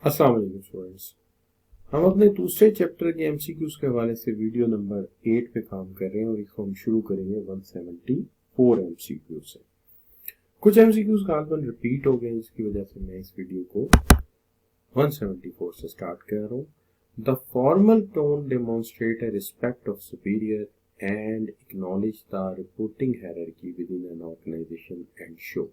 अस्सलाम वालेकुम स्टूडेंट्स। हम अपने दूसरे चैप्टर के एमसीक्यूज के हवाले से वीडियो नंबर 8 पे काम कर रहे हैं और इसको हम शुरू करेंगे 174 एमसीक्यू से। कुछ एमसीक्यूज गालबन रिपीट हो गए, इसकी वजह से मैं इस वीडियो को 174 से स्टार्ट कर रहा हूँ। The formal tone demonstrate a respect of superior and acknowledge the reporting hierarchy within an organisation and show.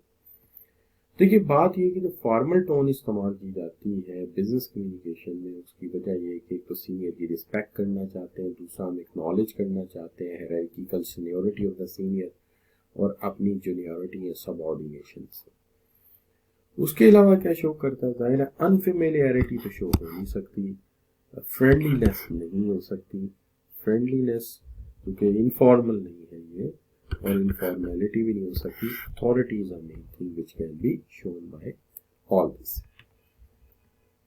देखिए, बात यह है कि जो फॉर्मल टोन इस्तेमाल की जाती है बिजनेस कम्युनिकेशन में, उसकी वजह यह है कि एक तो सीनियर की रिस्पेक्ट करना चाहते हैं, दूसरा हम एक्नॉलेज करना चाहते हैं hierarchical seniority of the senior और अपनी जूनियरिटी या सबऑर्डिनेशन से। उसके अलावा क्या शो करता है, जाहिर है अनफेमिलियरिटी तो शो हो नहीं सकती, फ्रेंडलीनेस नहीं हो सकती। फ्रेंडलीनेस क्योंकि इनफॉर्मल नहीं है ये, और इनफॉर्मेलिटी भी नहीं हो सकती। Authority is a main thing which can be shown by all this.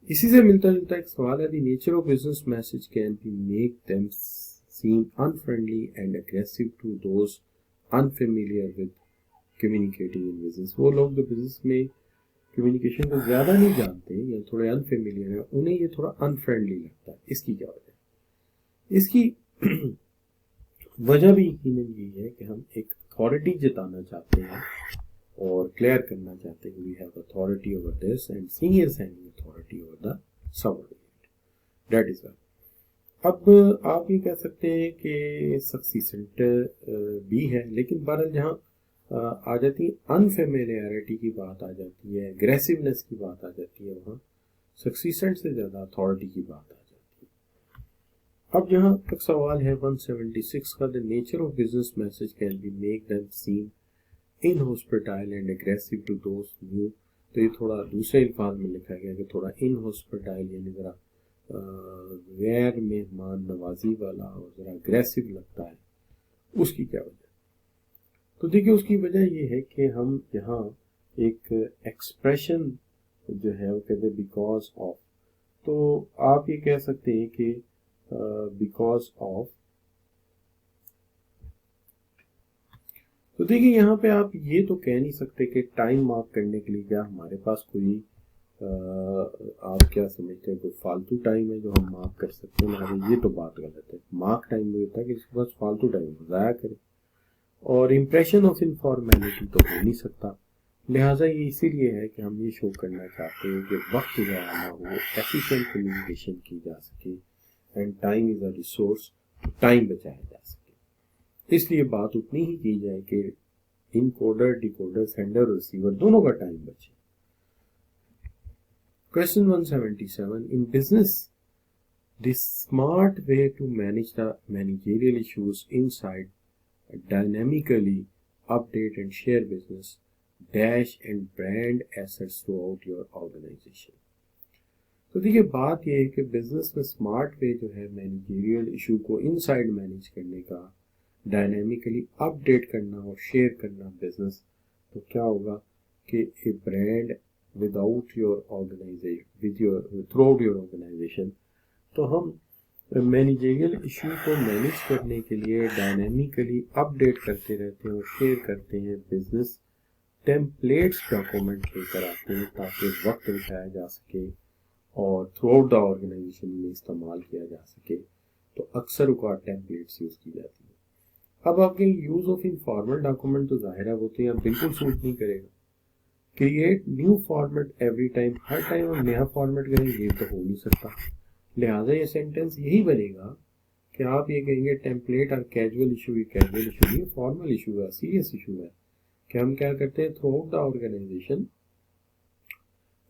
इसी से मिलता जुलता एक सवाल है, the nature of business message can be make them seem unfriendly and aggressive to those unfamiliar with communicating in business. वो लोग जो बिजनेस में कम्युनिकेशन को ज्यादा नहीं जानते या थोड़े अनफेमिलियर है, उन्हें ये थोड़ा अनफ्रेंडली लगता है। इसकी क्या वजह है? इसकी वजह भी यकीनन यही है कि हम एक अथॉरिटी जताना चाहते हैं और क्लियर करना चाहते हैं we have authority over this and seniors having authority over the subordinate. That is why. अब आप ये कह सकते हैं कि सक्सीसेंट भी है, लेकिन बहरहाल जहाँ आ जाती है अनफेमिलियरिटी की बात आ जाती है, एग्रेसिवनेस की बात आ जाती है, वहाँ सक्सीसेंट से ज़्यादा अथॉरिटी की बात आ जाती है। अब यहाँ तक सवाल है 176 का, the nature of business message can be make them seem inhospitable and aggressive to दोस्त न्यू। तो ये थोड़ा दूसरे अल्फाज में लिखा गया कि थोड़ा इनहॉस्पिटाइल यानी ज़रा गैर मेहमान नवाजी वाला और ज़रा अग्रेसिव लगता है। उसकी क्या वजह? तो देखिए, उसकी वजह ये है कि हम यहाँ एक एक्सप्रेशन जो है वो कहते हैं बिकॉज ऑफ। तो आप ये कह सकते हैं कि बिकॉज ऑफ। तो देखिए, यहाँ पे आप ये तो कह नहीं सकते कि टाइम मार्क करने के लिए क्या हमारे पास कोई आप क्या समझते हैं कोई फालतू टाइम है जो हम मार्क कर सकते हैं? ये तो बात गलत है। मार्क टाइम में होता है कि इसके पास फालतू टाइम ज़ाया करे, और इम्प्रेशन ऑफ इनफॉर्मेलिटी तो हो नहीं सकता। लिहाजा ये इसीलिए है कि हम ये शो करना चाहते हैं कि वक्त ज़ाया ना हो, एफिशिएंट कम्युनिकेशन की जा सके and time is a resource, time बचाया जा सके। इसलिए बात उतनी ही की जाए कि इनकोडर, डिकोडर, सेंडर और रिसीवर दोनों का टाइम बचे। Question 177. In business, the smart way to manage the managerial issues inside dynamically update and share business dash and brand assets throughout your organization. तो देखिए, बात यह है कि बिजनेस में स्मार्ट वे जो है मैनेजरियल इशू को इनसाइड मैनेज करने का, डायनेमिकली अपडेट करना और शेयर करना बिजनेस, तो क्या होगा कि a brand without your organisation with your throughout your organisation. तो हम मैनेजरियल इशू को मैनेज करने के लिए डायनेमिकली अपडेट करते रहते हैं और शेयर करते हैं। बिजनेस टेम्पलेट्स डॉक्यूमेंट लेकर आते हैं ताकि वक्त बचाया जा सके और थ्रूआउट द ऑर्गेनाइजेशन में इस्तेमाल किया जा सके। तो अक्सर उका टेम्पलेट्स यूज़ की जाती है। अब आपके यूज़ ऑफ इनफॉर्मल डॉक्यूमेंट तो जाहिर है वो तो यहाँ बिल्कुल सूट नहीं करेगा। Create new format every time, हर टाइम हम नया फॉर्मेट करेंगे, ये तो हो नहीं सकता। लिहाजा ये सेंटेंस यही बनेगा कि आप ये कहेंगे टेम्पलेट और कैजुअल इशू। ये कैजुअल इशू नहीं, फॉर्मल इशू है, सीरियस इशू है कि हम क्या करते हैं throughout the organisation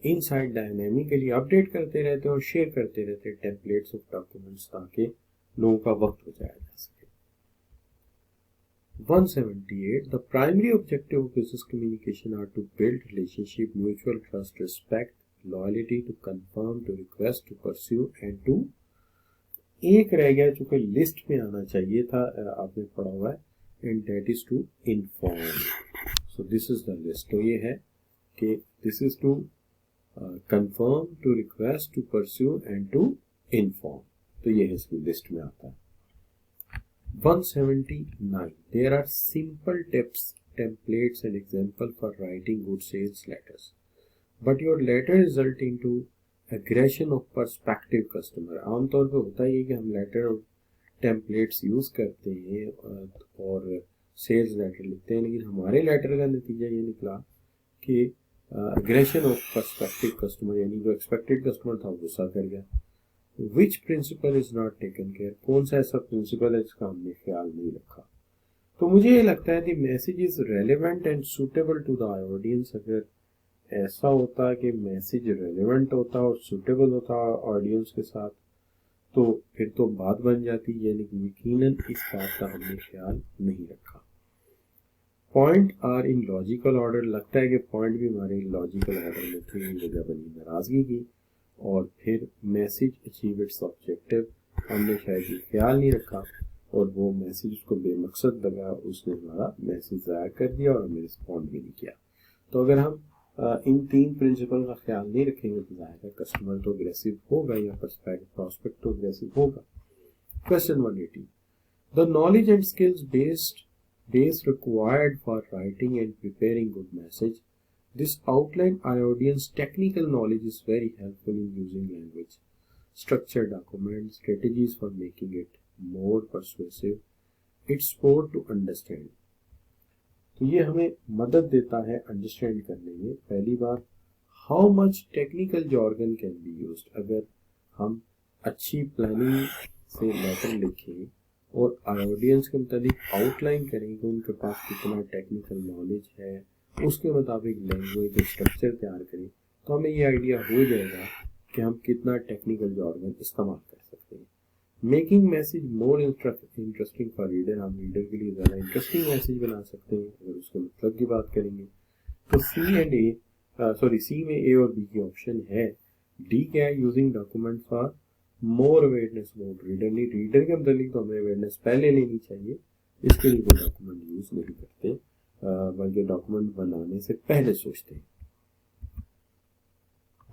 inside dynamically update करते रहते हैं और शेयर करते रहते हैं टेम्पलेट्स ऑफ डॉक्यूमेंट्स ताकि लोगों का वक्त बचाया जा सके। 178. The primary objective of business communication are to build relationship, mutual trust, respect, loyalty, to confirm, to request, to pursue and to। एक रह गया चूंकि लिस्ट में आना चाहिए था, आपने पढ़ा हुआ है, and that is to inform. So this is the list. तो ये है कि this is to confirm, to request, to pursue and to inform. तो ये है इसकी लिस्ट में आता है। 179. There are simple tips, templates and example for writing good sales letters, but your letter result into aggression of perspective customer. आमतौर पे होता ही है कि हम लेटर और टेम्पलेट्स यूज़ करते हैं और सेल्स लेटर लिखते हैं, लेकिन हमारे लेटर का नतीजा ये निकला कि एग्रेशन ऑफ पर्सपेक्टिव कस्टमर, यानी जो एक्सपेक्टेड कस्टमर था वो गुस्सा कर गया। Which principle is not taken care, कौन सा ऐसा प्रिंसिपल है जिसका हमने ख्याल नहीं रखा। तो मुझे ये लगता है कि message is relevant and suitable to the audience. अगर ऐसा होता कि मैसेज रेलेवेंट होता और सूटेबल होता ऑडियंस के साथ, तो फिर तो बात बन जाती, यानी कि यकीनन इस बात का हमने ख्याल नहीं रखा। Point are in logical order, लगता है कि पॉइंट भी हमारे लॉजिकल ऑर्डर में थे, वजह बनी नाराजगी की। और फिर मैसेज अचीव इट्स ऑब्जेक्टिव, हमने शायद ये ख्याल नहीं रखा और वो मैसेज उसको बेमकसद लगा, उसने हमारा मैसेज ज़ाया कर दिया और हमें रिस्पॉन्ड भी नहीं किया। तो अगर हम इन 3 प्रिंसिपल का ख्याल नहीं रखेंगे तो जाहिर है कस्टमर तो अग्रेसिव होगा या प्रॉस्पेक्ट तो अग्रेसिव होगा। Question 180, the knowledge and skills based required for writing and preparing good message. This outline our audience technical knowledge is very helpful in using language, structured documents, strategies for making it more persuasive. It's support to understand. तो ये हमें मदद देता है understand करने में। पहली बात, how much technical jargon can be used. अगर हम अच्छी प्लानिंग से लेटर लिखें और ऑडियंस के मुताबिक आउटलाइन करें कि उनके पास कितना टेक्निकल नॉलेज है, उसके मुताबिक लैंग्वेज और स्ट्रक्चर तैयार करें, तो हमें ये आइडिया हो जाएगा कि हम कितना टेक्निकल जॉर्गन इस्तेमाल कर सकते हैं। Making message more interesting for reader, हम रीडर के लिए ज़्यादा इंटरेस्टिंग मैसेज बना सकते हैं अगर उसके मतलब की बात करेंगे। तो सी में ए और बी की ऑप्शन है। डी क्या है, using document for more awareness about reader, नहीं रीडर के मतलब तो हमें अवेयरनेस पहले लेनी चाहिए, इसके लिए कोई डॉक्यूमेंट यूज नहीं करते, बल्कि डॉक्यूमेंट बनाने से पहले सोचते हैं।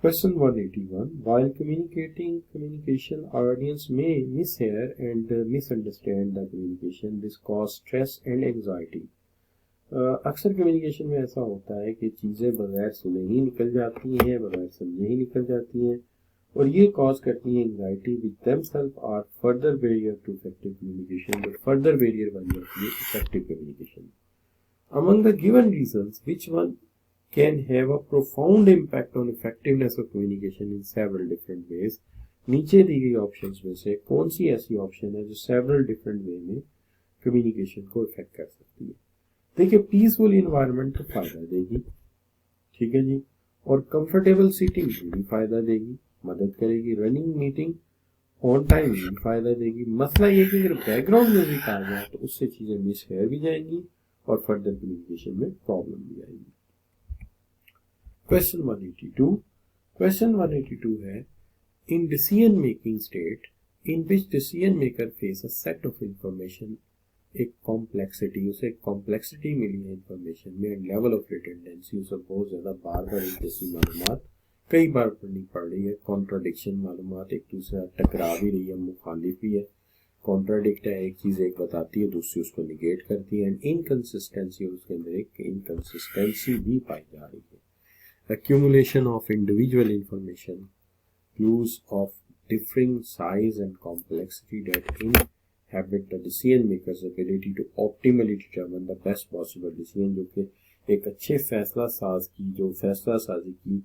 Question 181, while communication, audience may mishear and misunderstand the communication. This cause stress and anxiety. अक्सर कम्युनिकेशन में ऐसा होता है कि चीज़ें बगैर सुने ही निकल जाती हैं, बगैर समझे ही निकल जाती हैं, और ये कॉज करती है anxiety, with themselves are further barrier to effective communication, जो फर्दर बैरियर बन जाती है effective communication. Among the given reasons, which one can have a profound impact on effectiveness of communication in several different ways. नीचे दी गई options में से कौन सी ऐसी ऑप्शन है जो सेवरल डिफरेंट वे में कम्युनिकेशन को इफेक्ट कर सकती है। देखिए, पीसफुल इन्वायरमेंट तो फायदा देगी, ठीक है जी, और कंफर्टेबल सीटिंग भी फायदा देगी, मदद करेगी। रनिंग मीटिंग ऑन टाइम भी फायदा देगी। मसला ये कि अगर बैकग्राउंड म्यूजिक आ गया तो उससे चीजें मिस हेयर भी जाएंगी और फर्दर कम्युनिकेशन में प्रॉब्लम भी आएगी। क्वेश्चन 182 है, in decision making state in which decision maker face a set of information, एक कॉम्प्लेक्सिटी, उसे एक कॉम्प्लेक्सिटी मिली है इंफॉर्मेशन में, एंड लेवल ऑफ रिटेंडेंसी, उसे बहुत ज्यादा बार बार एक जैसी मालूमात कई बार पढ़नी पड़ रही है, कॉन्ट्राडिक्शन, मालूमात एक दूसरे टकरा भी रही है, मुखालिफ भी है, कॉन्ट्राडिक्ट है, एक चीज एक बताती है दूसरी उसको निगेट करती है, एंड इनकंसिस्टेंसी, उसके अंदर एक इनकंसिस्टेंसी भी पाई जा रही है। Accumulation of individual information, clues of differing size and complexity that inhibit the decision maker's ability to optimally determine the best possible decision, जो कि एक अच्छे फैसला साज की जो फैसला साजी की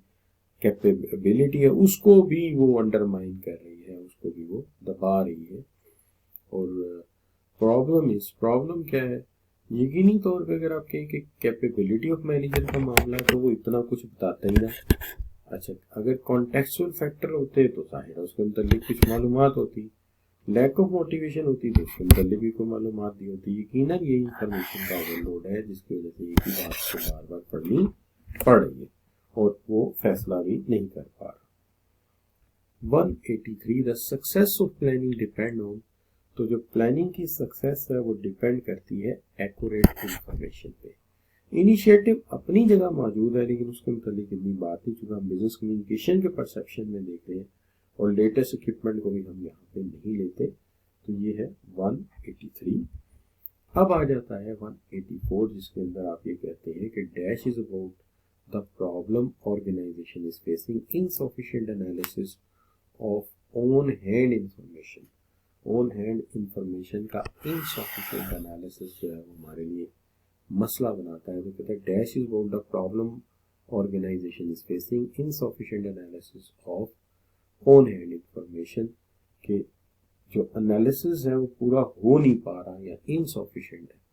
कैपेबिलिटी है उसको भी वो अंडरमाइन कर रही है, उसको भी वो दबा रही है। और प्रॉब्लम क्या है, यकीनी तौर पे अगर आप कहें कि कैपेबिलिटी ऑफ मैनेजर का मामला है तो वो इतना कुछ बताता ही ना। अच्छा, अगर कॉन्टेक्चुअल फैक्टर होते तो जाहिर है उसके मतलब कुछ मालूमात होती, लैक ऑफ मोटिवेशन होती तो उसके मतलब भी कोई मालूमात दी होती। यकीनन ये इंफॉर्मेशन का ओवरलोड है जिसकी वजह से एक ही बात को बार बार पढ़नी पड़ रही है और वो फैसला भी नहीं कर पा रहा। 183, the success of planning depend on, तो जो प्लानिंग की सक्सेस है वो डिपेंड करती है एक्यूरेट इंफॉर्मेशन पे। इनिशिएटिव अपनी जगह मौजूद है लेकिन उसके मुताबिक इतनी बात नहीं, चूंकि हम बिजनेस कम्युनिकेशन के परसेप्शन में देख रहे हैं और लेटेस्ट इक्विपमेंट को भी हम यहाँ पे नहीं लेते। तो ये है 183। अब आ जाता है 184 जिसके अंदर आप ये कहते हैं कि dash is about the problem organisation is facing, insufficient analysis of on hand information. On hand information का इनसफिशिएंट एनालिसिस जो है वो हमारे लिए मसला बनाता है। तो कहते हैं dash is about the problem organisation is facing, insufficient analysis of on hand information के जो एनालिसिस है वो पूरा हो नहीं पा रहा या इनसफिशिएंट है।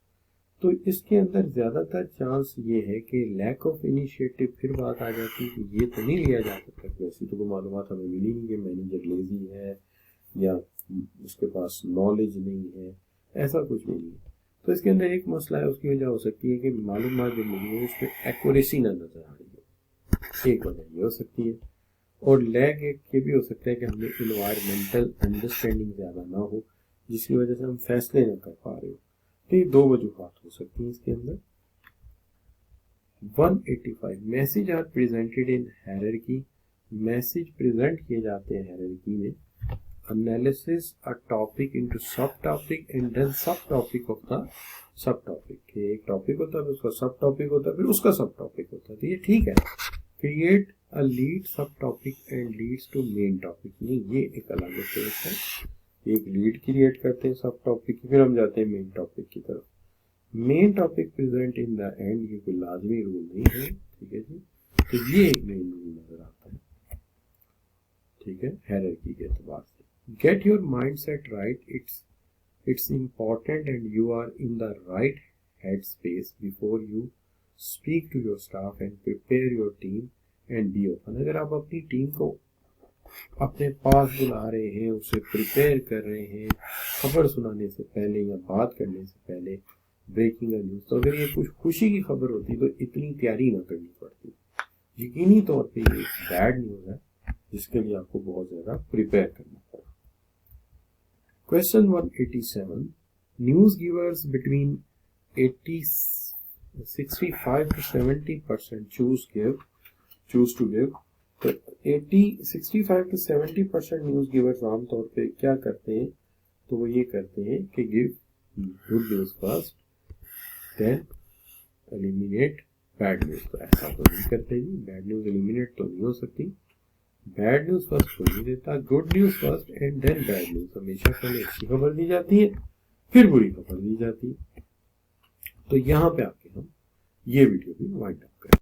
तो इसके अंदर ज़्यादातर चांस ये है कि लैक ऑफ इनिशिएटिव, फिर बात आ जाती है कि ये तो नहीं लिया जा सकता कि ऐसी तो कोई मालूमात हमें मिली नहीं कि मैनेजर लेजी है या उसके पास नॉलेज नहीं है, ऐसा कुछ भी नहीं है। तो इसके अंदर एक मसला है, उसकी वजह हो सकती है कि मालूमात जो मिली है उसमें एक्यूरेसी ना नजर आ रही हो, एक वजह ये हो सकती है। और लैग एक ये भी हो सकता है कि हमें इन्वायरमेंटल अंडरस्टैंडिंग ज़्यादा ना हो जिसकी वजह से हम फैसले ना कर पा रहे हो। तो ये दो वजूहात हो सकती हैं इसके अंदर। 185 message are presented in hierarchy, message present किए जाते हैं हायरार्की में। Analysis a topic into sub topic and then sub topic of the sub topic. एक टॉपिक होता है, उसका सब टॉपिक होता है, फिर उसका सब टॉपिक होता है। तो ये ठीक है। क्रिएट अ लीड सब topic and leads to main topic, नहीं ये एक अलग अप्रोच है। एक लीड क्रिएट करते हैं सब टॉपिक की, फिर हम जाते हैं मेन टॉपिक की तरफ। Main topic present in the end, ये कोई लाजमी रूल नहीं है, ठीक है जी। तो ये एक मेन रूल नजर आता है, ठीक है, हायरार्की के एतबार से। Get your mind set right, it's important and you are in the right head space before you speak to your staff and prepare your team and be open. अगर आप अपनी टीम को अपने पास बुला रहे हैं, उसे प्रिपेयर कर रहे हैं खबर सुनाने से पहले या बात करने से पहले, ब्रेकिंग न्यूज, तो अगर ये कुछ खुशी की खबर होती तो इतनी तैयारी ना करनी पड़ती। यकीनी तौर पे ये बैड न्यूज है जिसके लिए आपको बहुत ज्यादा प्रिपेयर करना पड़ा। Question 187, news givers between 65 to 70% choose to give। तो 65 to 70% न्यूज गिवर्स आमतौर पे क्या करते हैं, तो वो ये करते हैं कि give good news first then eliminate bad news. तो ऐसा तो नहीं करते जी, बैड न्यूज एलिमिनेट तो नहीं हो सकती। बैड न्यूज फर्स्ट कोई नहीं देता, good news first and then bad news. हमेशा पहले अच्छी खबर दी जाती है फिर बुरी खबर दी जाती है। तो यहाँ पे आके हम ये वीडियो भी वाइंड अप करें।